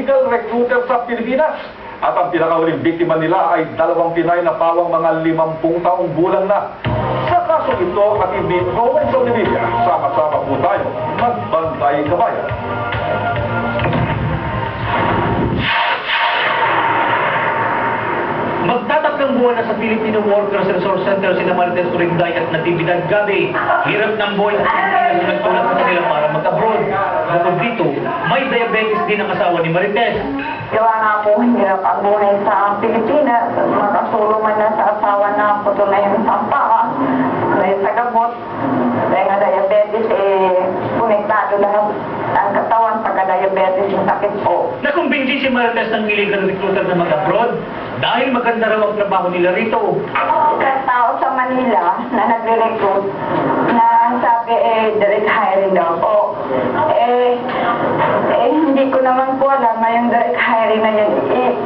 illegal recruiter sa Pilipinas. At ang pinakahuling biktima nila ay 2 Pinay na pawang mga 50 taong gulang na. Sa kaso ito, at ni Rowan Solivilla, sama-sama po tayo magbantay kabayan. Magtatakang buwan na sa Filipino Workers Resource Center si Marites Turinday at Natividad Gabe. Hirap ng buhay sa Pilipinas na nagtulak sa kanila para mag-abroad. Bukod dito, may diabetes din ang asawa ni Marites. Gawa nga po, hirap ang buhay sa Pilipinas. Makasulungan na sa asawa na puto na yung sampaka. May sa gamot. Dahil nga diabetes, konektado lahat ang katawan pagka-diabetes yung sakit po. Nakumbinsi si Marites ng illegal recruiter na mag-abroad dahil maganda raw ang trabaho nila rito. Isang tao sa Manila na nagre-recruit na sabi direct hiring daw po. Hindi ko naman po alam na yung direct hiring na yun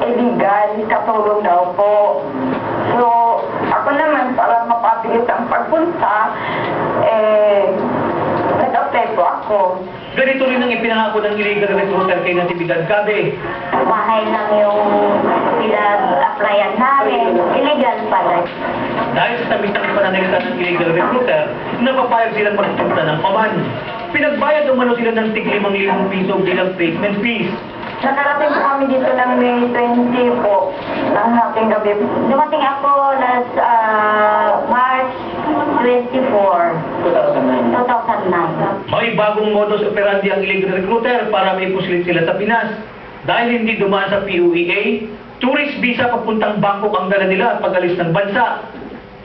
illegal, katulong daw po. So, ako naman para mapabilis ang pagpunta, nag-apply po ako. Ganito rin ang ipinangako ng illegal recruiter kay Natividad Gabe. Bahay lang yung pinag-applyan namin. Illegal pala. Dahil sa tamis ng pananalita ng illegal recruiter, napapayag silang magpunta ng Oman. Pinagbayad umano sila ng tig 5,000 piso bilang treatment fees. Nakarating po kami dito ng May 20 po, ng hating gabi. Dumating ako last March 24, 2009. May bagong modus operandi ang illegal recruiter para may puslit sila sa Pinas. Dahil hindi dumaan sa PUEA, tourist visa papuntang Bangkok ang dala nila at pag-alis ng bansa.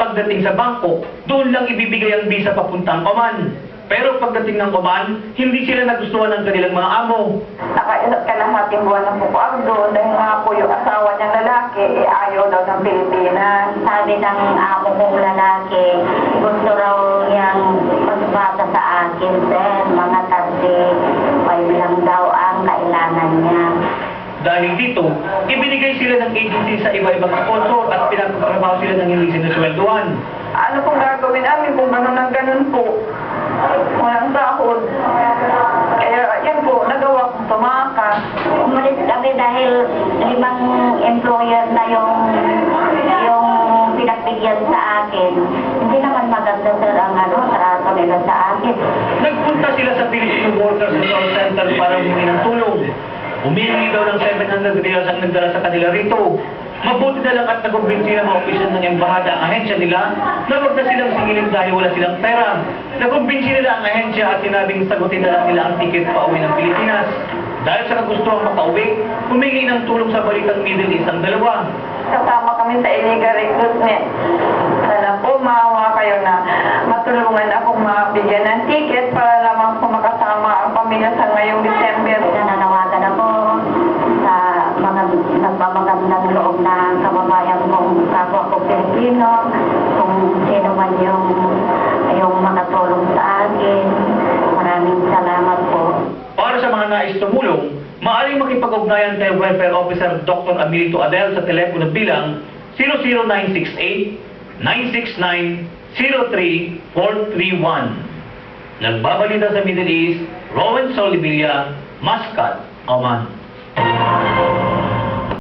Pagdating sa Bangkok, doon lang ibibigay ang visa papuntang Oman. Pero pagdating ng Oman, hindi sila nagustuhan ng kanilang mga amo. Nakaisat ka lang hating buwan na po ako doon dahil nga po yung asawa niyang lalaki ayaw daw ng Pilipinas. Sabi ng amo kong lalaki, gusto raw niyang magbata sa akin, sir, mga 35 lang daw ang kailangan niya. Dahil dito, ibinigay sila ng agency sa iba-ibang sponsor at pinagpatrabaho sila ng hindi sinusweldoan. Ano pong gagawin namin kung gano'n ng ganun po? Walang sahod. Kaya yan po, nagawa kong tumakas. Umalis kami dahil 5 employer na yung pinagbigyan sa akin. Hindi naman maganda sir ang trato nila sa akin. Nagpunta sila sa Filipino Workers Resource Center para humingi ng tulong. Humingi daw ng 700 reals ang nagdala sa kanila rito. Mabuti na lang at nakumbinsi ng mga opisyal ng embahada ang ahensya nila na huwag na silang singilin dahil wala silang pera. Nakumbinsi nila ang ahensya at sinabing sagutin na lang nila ang ticket pa uwi ng Pilipinas. Dahil sa kagustuhan makauwi, humingi ng tulong sa balitang Middle East ang dalawa. Kasama kami sa illegal recruitment. Sana po maawa kayo na matulungan akong mabigyan ng ticket para lamang po makasama ang pamilya sa ngayong December. Nananawagan ako sa mga nagmamagandang loob na kababayan kong kapwa ko Pilipino, kung sino man yung makatulong sa akin. Maraming salamat po. Para sa mga nais tumulong, maaaring makipag-ugnayan kay Welfare Officer Dr. Amilito Adel sa telepono bilang 00968-969-03-431. Nagbabalita sa Middle East, Rowan Solivilla, Muscat, Oman.